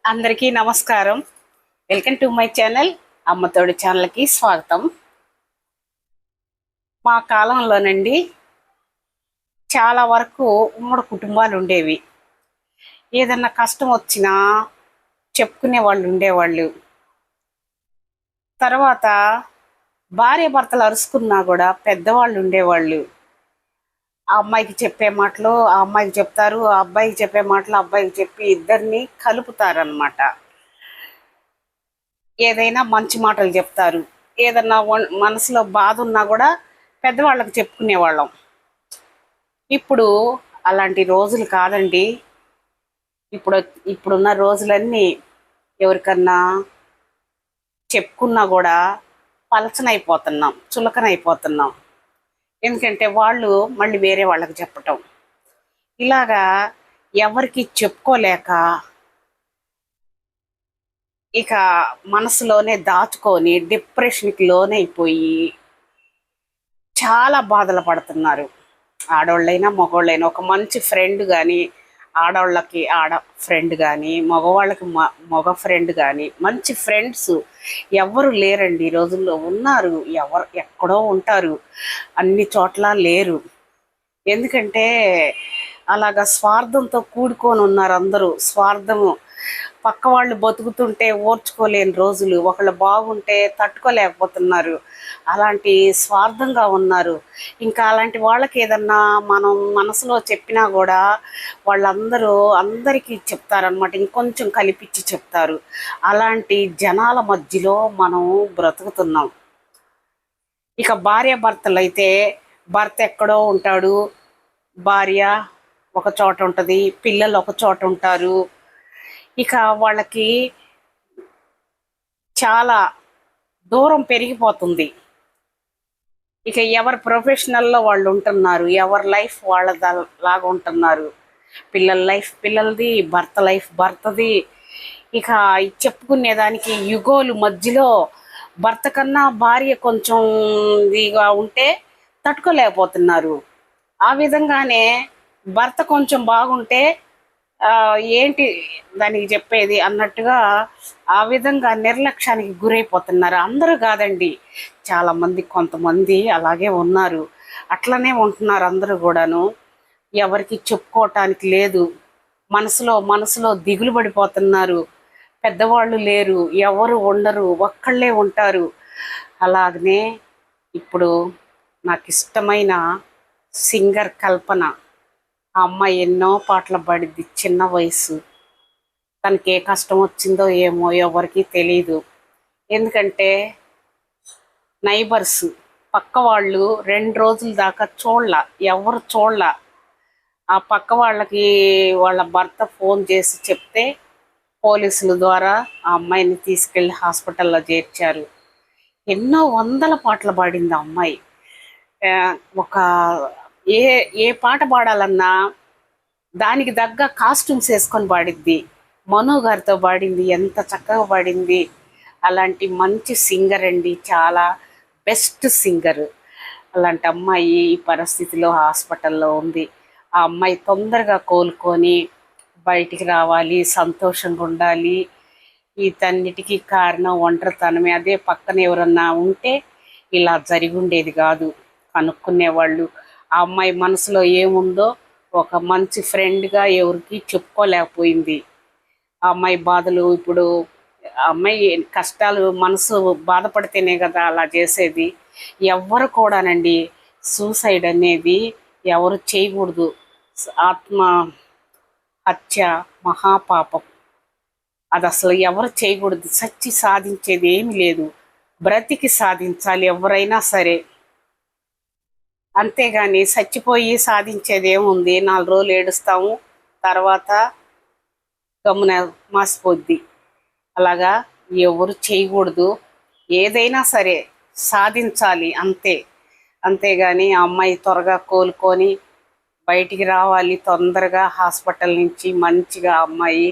అందరికీ నమస్కారం. Welcome to my channel. అమ్మతోడి ఛానల్కి స్వాగతం. మా కాలంలోనండి చాలా వరకు ఉమ్మడి కుటుంబాలు ఉండేవి. ఏదన్నా కష్టం వచ్చినా చెప్పుకునే వాళ్ళు ఉండేవాళ్ళు. తర్వాత భార్య భర్తలు అరుచుకున్నా కూడా పెద్దవాళ్ళు ఉండేవాళ్ళు. ఆ అమ్మాయికి చెప్పే మాటలు ఆ అమ్మాయికి చెప్తారు, ఆ అబ్బాయికి చెప్పే మాటలు అబ్బాయికి చెప్పి ఇద్దరిని కలుపుతారనమాట. ఏదైనా మంచి మాటలు చెప్తారు. ఏదన్నా మనసులో బాధ ఉన్నా కూడా పెద్దవాళ్ళకి చెప్పుకునేవాళ్ళం. ఇప్పుడు అలాంటి రోజులు కాదండి. ఇప్పుడు ఇప్పుడున్న రోజులన్నీ ఎవరికన్నా చెప్పుకున్నా కూడా పలచనైపోతున్నాం, చులకనైపోతున్నాం. ఎందుకంటే వాళ్ళు మళ్ళీ వేరే వాళ్ళకి చెప్పటం, ఇలాగా ఎవరికి చెప్పుకోలేక ఇక మనసులోనే దాచుకొని డిప్రెషన్కి లోనైపోయి చాలా బాధలు పడుతున్నారు. ఆడవాళ్ళైనా మగవాళ్ళైనా ఒక మంచి ఫ్రెండ్ కానీ, ఆడవాళ్ళకి ఆడ ఫ్రెండ్ కానీ, మగవాళ్ళకి మగ ఫ్రెండ్ కానీ, మంచి ఫ్రెండ్స్ ఎవరు లేరండి ఈ రోజుల్లో. ఉన్నారు, ఎవరు ఎక్కడో ఉంటారు, అన్ని చోట్ల లేరు. ఎందుకంటే అలాగా స్వార్థంతో కూడుకొని ఉన్నారు అందరూ. స్వార్థము, పక్క వాళ్ళు బతుకుతుంటే ఓర్చుకోలేని రోజులు, ఒకళ్ళు బాగుంటే తట్టుకోలేకపోతున్నారు. అలాంటి స్వార్థంగా ఉన్నారు. ఇంకా అలాంటి వాళ్ళకి ఏదన్నా మనం మనసులో చెప్పినా కూడా వాళ్ళందరూ అందరికీ చెప్తారనమాట, ఇంకొంచెం కలిపించి చెప్తారు. అలాంటి జనాల మధ్యలో మనం బ్రతుకుతున్నాం. ఇక భార్య భర్తలు అయితే భర్త ఎక్కడో ఉంటాడు, భార్య ఒక చోట ఉంటుంది, పిల్లలు ఒక చోట ఉంటారు. ఇక వాళ్ళకి చాలా దూరం పెరిగిపోతుంది. ఇక ఎవరి ప్రొఫెషనల్లో వాళ్ళు ఉంటున్నారు, ఎవరి లైఫ్ వాళ్ళ లాగా ఉంటున్నారు. పిల్లల లైఫ్ పిల్లలది, భర్త లైఫ్ భర్తది. ఇక చెప్పుకునేదానికి యుగోలు మధ్యలో భర్త కన్నా భార్య కొంచెం ఇదిగా ఉంటే తట్టుకోలేకపోతున్నారు. ఆ విధంగానే భర్త కొంచెం బాగుంటే ఏంటి దానికి చెప్పేది అన్నట్టుగా ఆ విధంగా నిర్లక్ష్యానికి గురైపోతున్నారు. అందరూ కాదండి, చాలామంది, కొంతమంది అలాగే ఉన్నారు. అట్లనే ఉంటున్నారు అందరూ కూడాను. ఎవరికి చెప్పుకోవటానికి లేదు. మనసులో దిగులు పడిపోతున్నారు. పెద్దవాళ్ళు లేరు, ఎవరు ఉండరు, ఒక్కళ్ళే ఉంటారు. అలాగనే ఇప్పుడు నాకు ఇష్టమైన సింగర్ కల్పన. ఆ అమ్మాయి ఎన్నో పాటలు పాడిద్ది, చిన్న వయసు. తనకి ఏ కష్టం వచ్చిందో ఏమో ఎవరికి తెలీదు. ఎందుకంటే నైబర్స్, పక్క వాళ్ళు 2 రోజుల దాకా ఎవరు చూడల. ఆ పక్క వాళ్ళకి వాళ్ళ భర్త ఫోన్ చేసి చెప్తే పోలీసుల ద్వారా ఆ అమ్మాయిని తీసుకెళ్ళి హాస్పిటల్లో చేర్చారు. ఎన్నో వందల పాటలు పాడింది ఆ అమ్మాయి. ఒక ఏ ఏ పాట పాడాలన్నా దానికి తగ్గ కాస్ట్యూమ్స్ వేసుకొని పాడిద్ది. మనో గారితో పాడింది, ఎంత చక్కగా పాడింది. అలాంటి మంచి సింగర్ అండి, చాలా బెస్ట్ సింగర్. అలాంటి అమ్మాయి ఈ పరిస్థితిలో హాస్పిటల్లో ఉంది. ఆ అమ్మాయి తొందరగా కోలుకొని బయటికి రావాలి, సంతోషంగా ఉండాలి. వీటన్నిటికీ కారణం ఒంటరితనమే. అదే పక్కన ఎవరన్నా ఉంటే ఇలా జరిగి ఉండేది కాదు. కనుక్కునేవాళ్ళు. ఆ అమ్మాయి మనసులో ఏముందో ఒక మంచి ఫ్రెండ్గా ఎవరికి చెప్పుకోలేకపోయింది. ఆ అమ్మాయి బాధలు ఇప్పుడు, ఆ అమ్మాయి కష్టాలు, మనసు బాధపడితేనే కదా అలా చేసేది. ఎవ్వరు కూడానండి సూసైడ్ అనేది ఎవరు చేయకూడదు. ఆత్మ హత్య మహాపాపం. అది అసలు ఎవరు చేయకూడదు. చచ్చి సాధించేది ఏమి లేదు, బ్రతికి సాధించాలి ఎవరైనా సరే. అంతేగాని చచ్చిపోయి సాధించేది ఏముంది? 4 రోజులు ఏడుస్తాము, తర్వాత గమ్మున మాసిపోద్ది. అలాగా ఎవరు చేయకూడదు. ఏదైనా సరే సాధించాలి అంతే. అంతేగాని ఆ అమ్మాయి త్వరగా కోలుకొని బయటికి రావాలి తొందరగా హాస్పిటల్ నుంచి. మంచిగా అమ్మాయి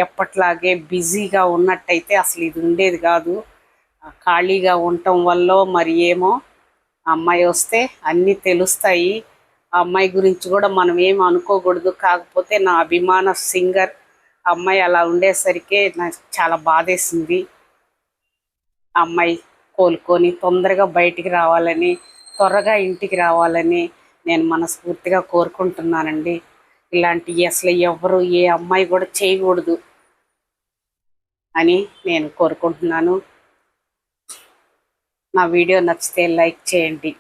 ఎప్పట్లాగే బిజీగా ఉన్నట్టయితే అసలు ఇది ఉండేది కాదు. ఖాళీగా ఉండటం వల్ల మరి ఏమో, అమ్మాయి వస్తే అన్నీ తెలుస్తాయి. ఆ అమ్మాయి గురించి కూడా మనం ఏం అనుకోకూడదు. కాకపోతే నా అభిమాన సింగర్ అమ్మాయి అలా ఉండేసరికి నాకు చాలా బాధేసింది. అమ్మాయి కోలుకొని తొందరగా బయటికి రావాలని, త్వరగా ఇంటికి రావాలని నేను మనస్ఫూర్తిగా కోరుకుంటున్నానండి. ఇలాంటివి అసలు ఎవరు ఏ అమ్మాయి కూడా చేయకూడదు అని నేను కోరుకుంటున్నాను. నా వీడియో నచ్చితే లైక్ చేయండి.